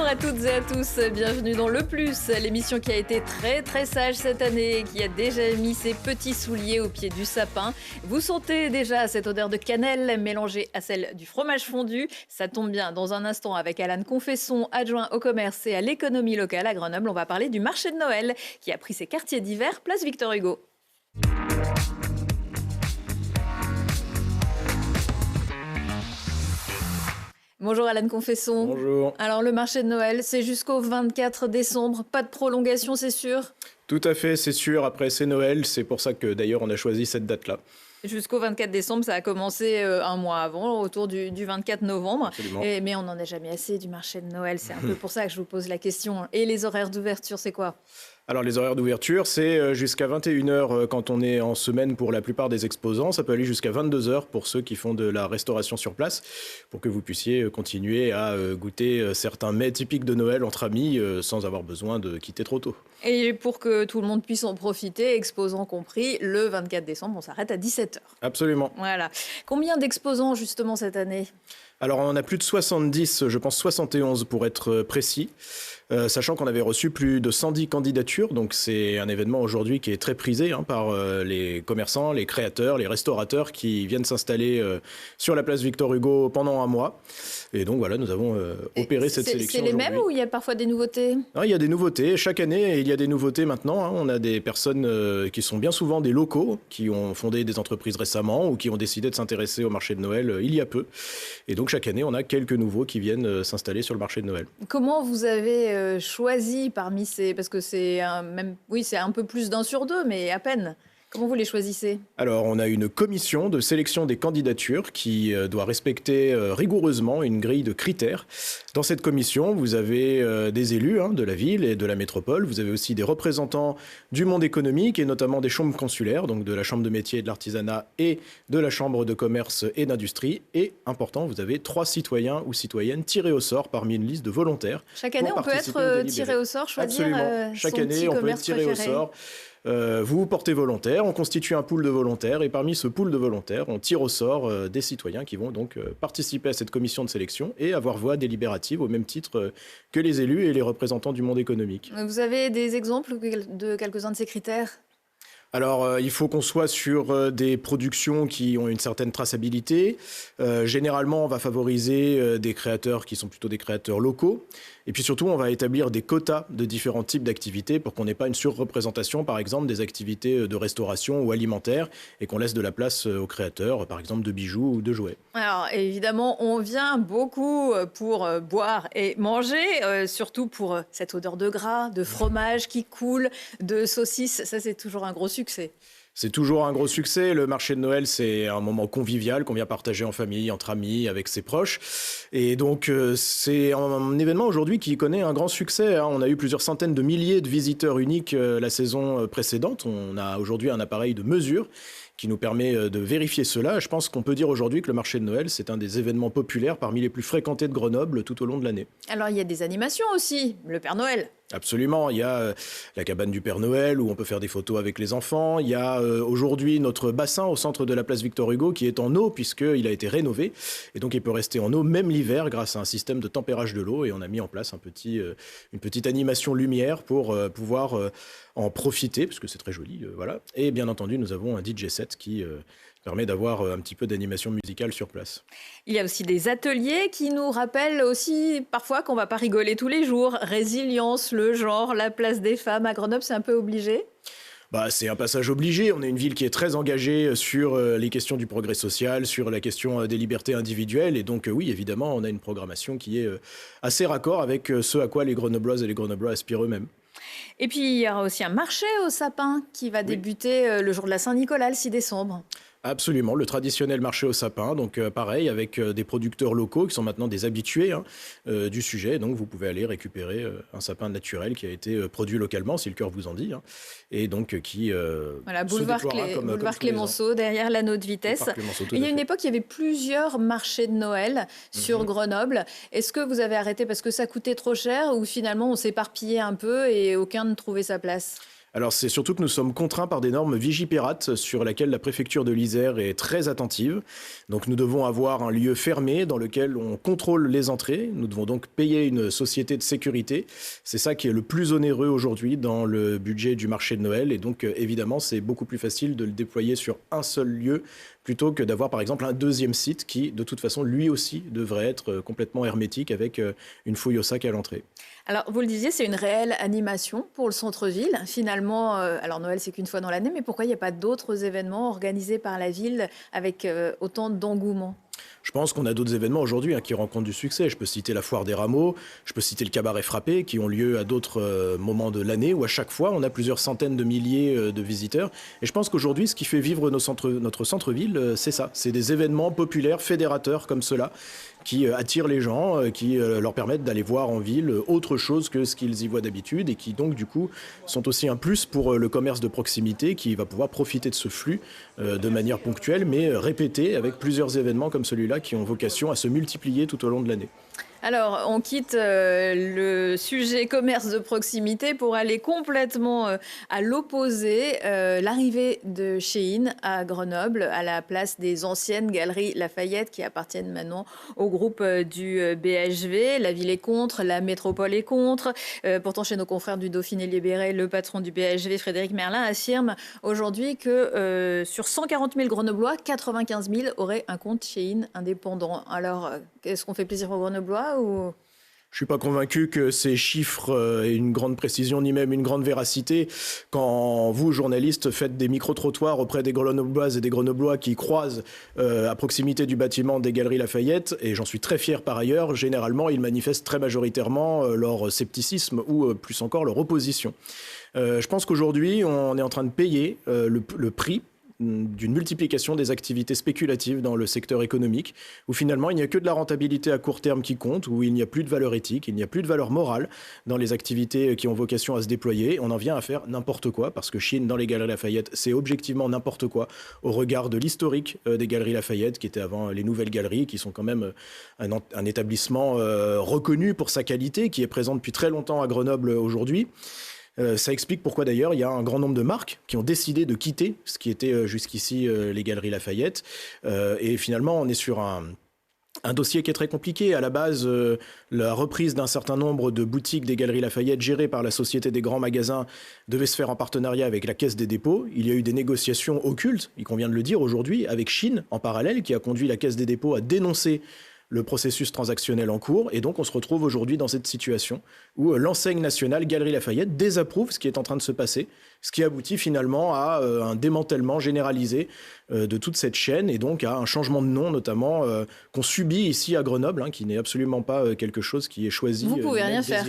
à toutes et à tous, bienvenue dans Le Plus, l'émission qui a été très sage cette année, qui a déjà mis ses petits souliers au pied du sapin. Vous sentez déjà cette odeur de cannelle mélangée à celle du fromage fondu. Ça tombe bien, dans un instant avec Alan Confesson, adjoint au commerce et à l'économie locale à Grenoble, on va parler du marché de Noël qui a pris ses quartiers d'hiver, place Victor Hugo. Bonjour Alan Confesson. Bonjour. Alors le marché de Noël, c'est jusqu'au 24 décembre, pas de prolongation c'est sûr? Tout à fait, c'est sûr. Après, c'est Noël. C'est pour ça que d'ailleurs, on a choisi cette date-là. Jusqu'au 24 décembre, ça a commencé un mois avant, autour du 24 novembre. Absolument. Mais on n'en a jamais assez du marché de Noël. C'est un peu pour ça que je vous pose la question. Et les horaires d'ouverture, c'est quoi? Alors, les horaires d'ouverture, c'est jusqu'à 21h quand on est en semaine pour la plupart des exposants. Ça peut aller jusqu'à 22h pour ceux qui font de la restauration sur place, pour que vous puissiez continuer à goûter certains mets typiques de Noël entre amis sans avoir besoin de quitter trop tôt. Et pour que tout le monde puisse en profiter, exposants compris, le 24 décembre, on s'arrête à 17h. Absolument. Voilà. Combien d'exposants justement cette année? Alors, on en a plus de 70, je pense 71 pour être précis, sachant qu'on avait reçu plus de 110 candidatures. Donc, c'est un événement aujourd'hui qui est très prisé par les commerçants, les créateurs, les restaurateurs qui viennent s'installer sur la place Victor Hugo pendant un mois. Et donc, voilà, nous avons opéré cette sélection. C'est les aujourd'hui. mêmes ou il y a parfois des nouveautés? Non, il y a des nouveautés. Chaque année, il y a des nouveautés maintenant. On a des personnes qui sont bien souvent des locaux, qui ont fondé des entreprises récemment ou qui ont décidé de s'intéresser au marché de Noël il y a peu. Et donc, chaque année, on a quelques nouveaux qui viennent s'installer sur le marché de Noël. Comment vous avez choisi parmi ces... Parce que c'est c'est un peu plus d'un sur deux, mais à peine. Comment vous les choisissez? Alors, on a une commission de sélection des candidatures qui doit respecter rigoureusement une grille de critères. Dans cette commission, vous avez des élus de la ville et de la métropole. Vous avez aussi des représentants du monde économique et notamment des chambres consulaires, donc de la chambre de métier et de l'artisanat et de la chambre de commerce et d'industrie. Et, important, vous avez 3 citoyens ou citoyennes tirés au sort parmi une liste de volontaires. Chaque année, on peut être tiré au sort, choisir Absolument. Chaque son année, petit on peut être commerce tiré préféré. au sort. Vous vous portez volontaire, on constitue un pool de volontaires et parmi ce pool de volontaires, on tire au sort des citoyens qui vont donc participer à cette commission de sélection et avoir voix délibérative au même titre que les élus et les représentants du monde économique. Vous avez des exemples de quelques-uns de ces critères? Alors, il faut qu'on soit sur des productions qui ont une certaine traçabilité. Généralement, on va favoriser des créateurs qui sont plutôt des créateurs locaux. Et puis surtout, on va établir des quotas de différents types d'activités pour qu'on n'ait pas une surreprésentation, par exemple, des activités de restauration ou alimentaire et qu'on laisse de la place aux créateurs, par exemple, de bijoux ou de jouets. Alors, évidemment, on vient beaucoup pour boire et manger, surtout pour cette odeur de gras, de fromage qui coule, de saucisses. Ça, c'est toujours un gros succès. C'est toujours un gros succès. Le marché de Noël, c'est un moment convivial qu'on vient partager en famille, entre amis, avec ses proches. Et donc, c'est un événement aujourd'hui qui connaît un grand succès. On a eu plusieurs centaines de milliers de visiteurs uniques la saison précédente. On a aujourd'hui un appareil de mesure qui nous permet de vérifier cela. Je pense qu'on peut dire aujourd'hui que le marché de Noël, c'est un des événements populaires parmi les plus fréquentés de Grenoble tout au long de l'année. Alors, il y a des animations aussi. Le Père Noël. Absolument, il y a la cabane du Père Noël où on peut faire des photos avec les enfants. Il y a aujourd'hui notre bassin au centre de la place Victor Hugo qui est en eau puisqu'il a été rénové. Et donc il peut rester en eau même l'hiver grâce à un système de tempérage de l'eau. Et on a mis en place une petite animation lumière pour pouvoir en profiter parce que c'est très joli. Voilà. Et bien entendu, nous avons un DJ set qui permet d'avoir un petit peu d'animation musicale sur place. Il y a aussi des ateliers qui nous rappellent aussi parfois qu'on ne va pas rigoler tous les jours. Résilience, le genre, la place des femmes à Grenoble, c'est un peu obligé? C'est un passage obligé. On est une ville qui est très engagée sur les questions du progrès social, sur la question des libertés individuelles. Et donc, oui, évidemment, on a une programmation qui est assez raccord avec ce à quoi les Grenobloises et les Grenoblois aspirent eux-mêmes. Et puis, il y aura aussi un marché au sapin qui va débuter le jour de la Saint-Nicolas, le 6 décembre. Absolument, le traditionnel marché au sapin, donc pareil, avec des producteurs locaux qui sont maintenant des habitués du sujet. Donc vous pouvez aller récupérer un sapin naturel qui a été produit localement, si le cœur vous en dit, et donc qui voilà, se déploiera boulevard Clémenceau, derrière l'anneau de vitesse. Il y a une époque, il y avait plusieurs marchés de Noël sur Grenoble. Est-ce que vous avez arrêté parce que ça coûtait trop cher ou finalement on s'éparpillait un peu et aucun ne trouvait sa place ? Alors c'est surtout que nous sommes contraints par des normes Vigipirate sur laquelle la préfecture de l'Isère est très attentive. Donc nous devons avoir un lieu fermé dans lequel on contrôle les entrées. Nous devons donc payer une société de sécurité. C'est ça qui est le plus onéreux aujourd'hui dans le budget du marché de Noël. Et donc évidemment c'est beaucoup plus facile de le déployer sur un seul lieu plutôt que d'avoir par exemple un deuxième site qui de toute façon lui aussi devrait être complètement hermétique avec une fouille au sac à l'entrée. Alors, vous le disiez, c'est une réelle animation pour le centre-ville. Finalement, alors Noël, c'est qu'une fois dans l'année, mais pourquoi il n'y a pas d'autres événements organisés par la ville avec autant d'engouement ? Je pense qu'on a d'autres événements aujourd'hui qui rencontrent du succès. Je peux citer la foire des rameaux, je peux citer le cabaret frappé qui ont lieu à d'autres moments de l'année où à chaque fois on a plusieurs centaines de milliers de visiteurs. Et je pense qu'aujourd'hui ce qui fait vivre notre centre-ville, c'est ça. C'est des événements populaires, fédérateurs comme cela qui attirent les gens, qui leur permettent d'aller voir en ville autre chose que ce qu'ils y voient d'habitude et qui donc du coup sont aussi un plus pour le commerce de proximité qui va pouvoir profiter de ce flux de manière ponctuelle mais répétée avec plusieurs événements comme celui-là qui ont vocation à se multiplier tout au long de l'année. Alors, on quitte le sujet commerce de proximité pour aller complètement à l'opposé. L'arrivée de Shein à Grenoble, à la place des anciennes galeries Lafayette qui appartiennent maintenant au groupe du BHV. La ville est contre, la métropole est contre. Pourtant, chez nos confrères du Dauphiné Libéré, le patron du BHV, Frédéric Merlin, affirme aujourd'hui que sur 140 000 Grenoblois, 95 000 auraient un compte Shein indépendant. Alors, est-ce qu'on fait plaisir aux Grenoblois ou... Je ne suis pas convaincu que ces chiffres aient une grande précision ni même une grande véracité. Quand vous, journalistes, faites des micro-trottoirs auprès des Grenobloises et des Grenoblois qui croisent à proximité du bâtiment des Galeries Lafayette, et j'en suis très fier par ailleurs, généralement ils manifestent très majoritairement leur scepticisme ou plus encore leur opposition. Je pense qu'aujourd'hui on est en train de payer le prix d'une multiplication des activités spéculatives dans le secteur économique, où finalement il n'y a que de la rentabilité à court terme qui compte, où il n'y a plus de valeur éthique, il n'y a plus de valeur morale dans les activités qui ont vocation à se déployer. On en vient à faire n'importe quoi, parce que Shein dans les Galeries Lafayette, c'est objectivement n'importe quoi au regard de l'historique des Galeries Lafayette, qui étaient avant les nouvelles galeries, qui sont quand même un établissement reconnu pour sa qualité, qui est présent depuis très longtemps à Grenoble aujourd'hui. Ça explique pourquoi d'ailleurs il y a un grand nombre de marques qui ont décidé de quitter ce qui était jusqu'ici les Galeries Lafayette. Et finalement, on est sur un dossier qui est très compliqué. À la base, la reprise d'un certain nombre de boutiques des Galeries Lafayette gérées par la Société des grands magasins devait se faire en partenariat avec la Caisse des dépôts. Il y a eu des négociations occultes, il convient de le dire aujourd'hui, avec Shein en parallèle, qui a conduit la Caisse des dépôts à dénoncer le processus transactionnel en cours. Et donc, on se retrouve aujourd'hui dans cette situation où l'enseigne nationale Galeries Lafayette désapprouve ce qui est en train de se passer, ce qui aboutit finalement à un démantèlement généralisé de toute cette chaîne et donc à un changement de nom, notamment, qu'on subit ici à Grenoble, qui n'est absolument pas quelque chose qui est choisi. Vous pouvez rien faire.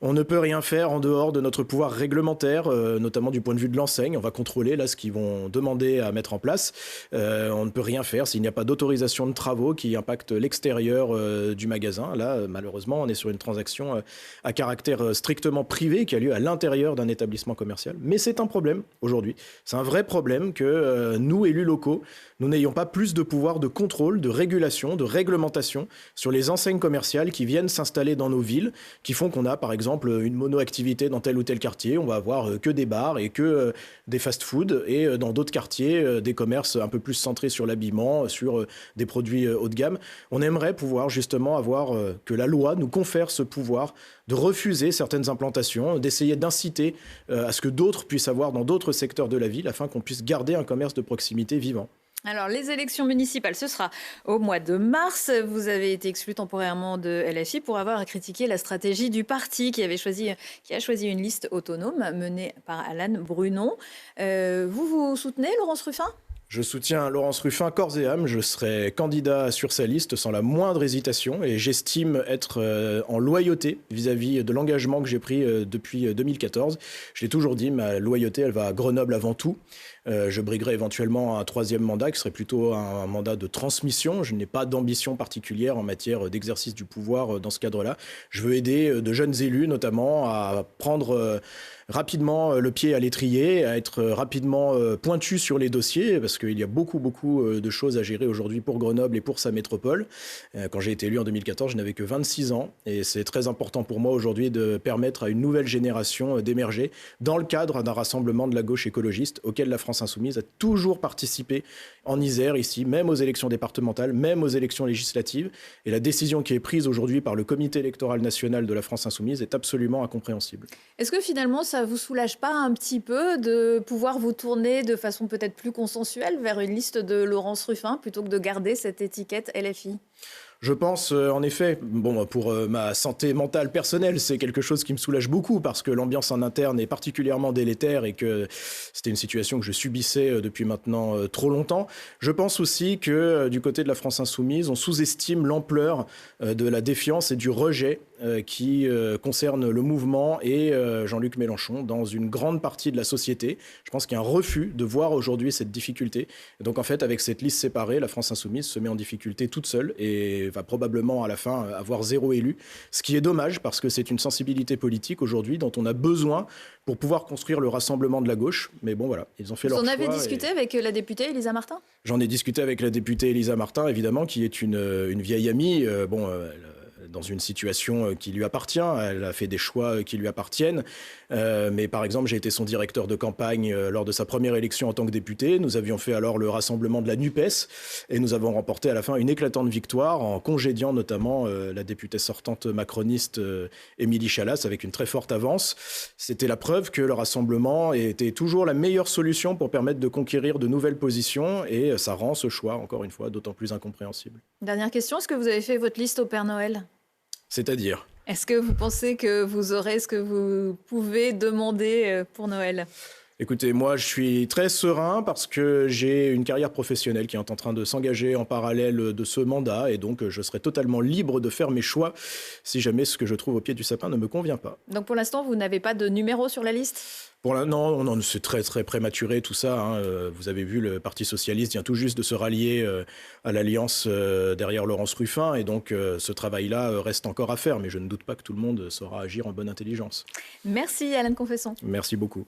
On ne peut rien faire en dehors de notre pouvoir réglementaire, notamment du point de vue de l'enseigne. On va contrôler là ce qu'ils vont demander à mettre en place. On ne peut rien faire s'il n'y a pas d'autorisation de travaux qui impactent l'extérieur du magasin. Là, malheureusement, on est sur une transaction à caractère strictement privé qui a lieu à l'intérieur d'un établissement commercial. Mais c'est un problème aujourd'hui. C'est un vrai problème que nous, élus locaux, nous n'ayons pas plus de pouvoir de contrôle, de régulation, de réglementation sur les enseignes commerciales qui viennent s'installer dans nos villes, qui font qu'on a, par exemple, une mono-activité dans tel ou tel quartier. On va avoir que des bars et que des fast-food. Et dans d'autres quartiers, des commerces un peu plus centrés sur l'habillement, sur des produits haut de gamme. On aimerait pouvoir justement avoir que la loi nous confère ce pouvoir de refuser certaines implantations, d'essayer d'inciter à ce que d'autres puissent avoir dans d'autres secteurs de la ville afin qu'on puisse garder un commerce de proximité vivant. Alors, les élections municipales, ce sera au mois de mars. Vous avez été exclu temporairement de LFI pour avoir critiqué la stratégie du parti qui a choisi une liste autonome menée par Alan Brunon. Vous soutenez Laurence Ruffin ? Je soutiens Laurence Ruffin corps et âme. Je serai candidat sur sa liste sans la moindre hésitation et j'estime être en loyauté vis-à-vis de l'engagement que j'ai pris depuis 2014. Je l'ai toujours dit, ma loyauté, elle va à Grenoble avant tout. Je briguerai éventuellement un troisième mandat qui serait plutôt un mandat de transmission. Je n'ai pas d'ambition particulière en matière d'exercice du pouvoir dans ce cadre-là. Je veux aider de jeunes élus notamment à prendre rapidement le pied à l'étrier, à être rapidement pointu sur les dossiers, parce qu'il y a beaucoup de choses à gérer aujourd'hui pour Grenoble et pour sa métropole. Quand j'ai été élu en 2014, je n'avais que 26 ans et c'est très important pour moi aujourd'hui de permettre à une nouvelle génération d'émerger dans le cadre d'un rassemblement de la gauche écologiste auquel la France Insoumise a toujours participé en Isère, ici, même aux élections départementales, même aux élections législatives. Et la décision qui est prise aujourd'hui par le comité électoral national de la France Insoumise est absolument incompréhensible. Est-ce que finalement, ça ne vous soulage pas un petit peu de pouvoir vous tourner de façon peut-être plus consensuelle vers une liste de Laurence Ruffin plutôt que de garder cette étiquette LFI ? Je pense, en effet, pour ma santé mentale personnelle, c'est quelque chose qui me soulage beaucoup parce que l'ambiance en interne est particulièrement délétère et que c'était une situation que je subissais depuis maintenant trop longtemps. Je pense aussi que du côté de la France Insoumise, on sous-estime l'ampleur de la défiance et du rejet qui concerne le mouvement et Jean-Luc Mélenchon dans une grande partie de la société. Je pense qu'il y a un refus de voir aujourd'hui cette difficulté. Et donc en fait, avec cette liste séparée, la France Insoumise se met en difficulté toute seule et va probablement à la fin avoir 0 élu, ce qui est dommage parce que c'est une sensibilité politique aujourd'hui dont on a besoin pour pouvoir construire le rassemblement de la gauche. Mais bon voilà, ils ont fait leur choix. Vous en avez discuté avec la députée Elisa Martin ? J'en ai discuté avec la députée Elisa Martin, évidemment, qui est une vieille amie. Dans une situation qui lui appartient. Elle a fait des choix qui lui appartiennent. Mais par exemple, j'ai été son directeur de campagne lors de sa première élection en tant que député. Nous avions fait alors le rassemblement de la NUPES et nous avons remporté à la fin une éclatante victoire en congédiant notamment la députée sortante macroniste Émilie Chalas avec une très forte avance. C'était la preuve que le rassemblement était toujours la meilleure solution pour permettre de conquérir de nouvelles positions et ça rend ce choix, encore une fois, d'autant plus incompréhensible. Dernière question, est-ce que vous avez fait votre liste au Père Noël ? C'est-à-dire ? Est-ce que vous pensez que vous aurez ce que vous pouvez demander pour Noël ? Écoutez, moi, je suis très serein parce que j'ai une carrière professionnelle qui est en train de s'engager en parallèle de ce mandat et donc je serai totalement libre de faire mes choix si jamais ce que je trouve au pied du sapin ne me convient pas. Donc pour l'instant, vous n'avez pas de numéro sur la liste ? Non, c'est très prématuré tout ça. Vous avez vu, le Parti socialiste vient tout juste de se rallier à l'alliance derrière Laurence Ruffin et donc ce travail-là reste encore à faire. Mais je ne doute pas que tout le monde saura agir en bonne intelligence. Merci Alan Confesson. Merci beaucoup.